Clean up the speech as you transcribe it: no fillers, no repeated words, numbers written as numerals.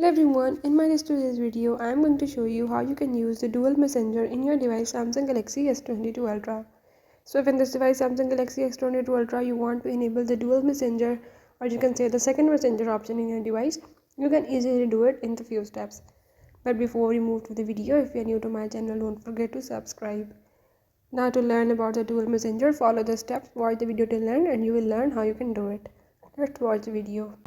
Hello everyone, in my today's video, I am going to show you how you can use the dual messenger in your device Samsung Galaxy S22 Ultra. So if in this device Samsung Galaxy S22 Ultra you want to enable the dual messenger, or you can say the second messenger option in your device, you can easily do it in the few steps. But before we move to the video, if you are new to my channel, don't forget to subscribe. Now to learn about the dual messenger, follow the steps, watch the video till end and you will learn how you can do it. Let's watch the video.